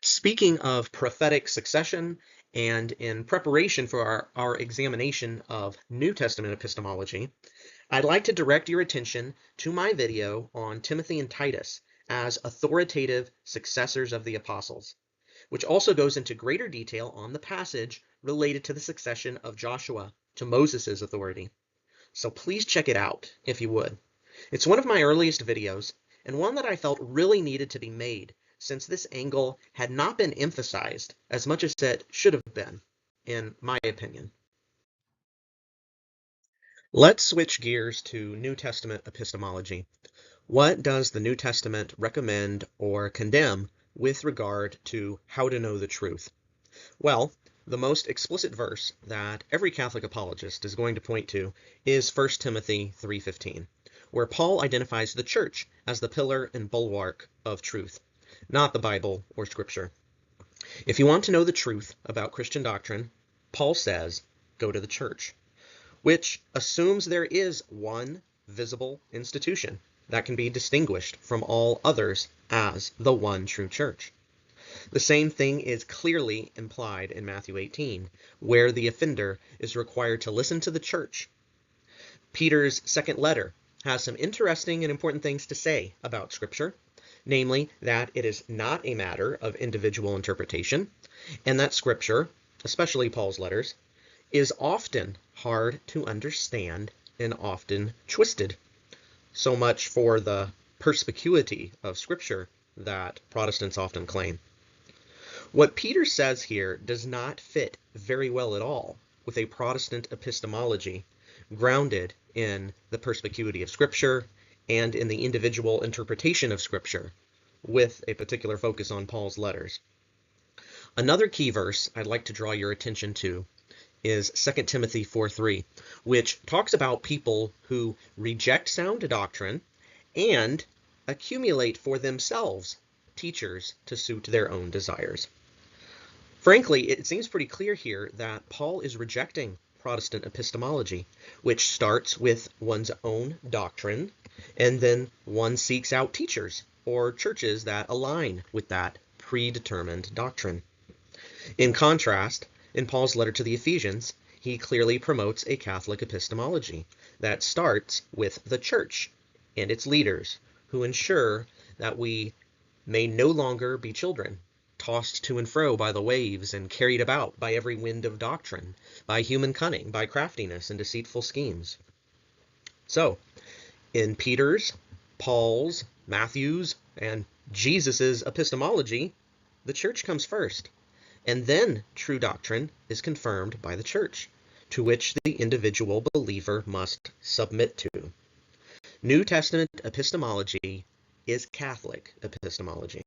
Speaking of prophetic succession, and in preparation for our examination of New Testament epistemology, I'd like to direct your attention to my video on Timothy and Titus as authoritative successors of the apostles, which also goes into greater detail on the passage related to the succession of Joshua to Moses' authority. So please check it out if you would. It's one of my earliest videos, and one that I felt really needed to be made, since this angle had not been emphasized as much as it should have been, in my opinion. Let's switch gears to New Testament epistemology. What does the New Testament recommend or condemn with regard to how to know the truth? Well, the most explicit verse that every Catholic apologist is going to point to is 1 Timothy 3:15, where Paul identifies the church as the pillar and bulwark of truth, not the Bible or Scripture. If you want to know the truth about Christian doctrine, Paul says, go to the church, which assumes there is one visible institution that can be distinguished from all others as the one true church. The same thing is clearly implied in Matthew 18, where the offender is required to listen to the church. Peter's second letter has some interesting and important things to say about Scripture, namely that it is not a matter of individual interpretation, and that Scripture, especially Paul's letters, is often hard to understand and often twisted. So much for the perspicuity of Scripture that Protestants often claim. What Peter says here does not fit very well at all with a Protestant epistemology grounded in the perspicuity of Scripture and in the individual interpretation of Scripture, with a particular focus on Paul's letters. Another key verse I'd like to draw your attention to is 2 Timothy 4:3, which talks about people who reject sound doctrine and accumulate for themselves teachers to suit their own desires. Frankly, it seems pretty clear here that Paul is rejecting Protestant epistemology, which starts with one's own doctrine, and then one seeks out teachers or churches that align with that predetermined doctrine. In contrast, in Paul's letter to the Ephesians, he clearly promotes a Catholic epistemology that starts with the church and its leaders, who ensure that we may no longer be children, tossed to and fro by the waves and carried about by every wind of doctrine, by human cunning, by craftiness and deceitful schemes. So, in Peter's, Paul's, Matthew's, and Jesus's epistemology, the church comes first, and then true doctrine is confirmed by the church, to which the individual believer must submit to. New Testament epistemology is Catholic epistemology.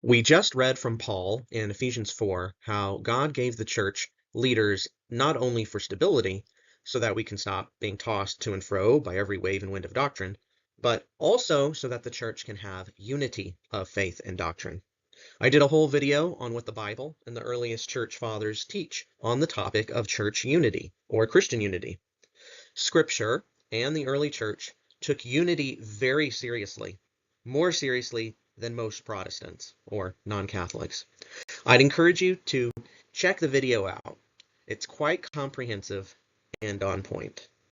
We just read from Paul in Ephesians 4 how God gave the church leaders not only for stability, so that we can stop being tossed to and fro by every wave and wind of doctrine, but also so that the church can have unity of faith and doctrine. I did a whole video on what the Bible and the earliest church fathers teach on the topic of church unity, or Christian unity. Scripture and the early church took unity very seriously, more seriously than most Protestants or non-Catholics. I'd encourage you to check the video out. It's quite comprehensive and on point.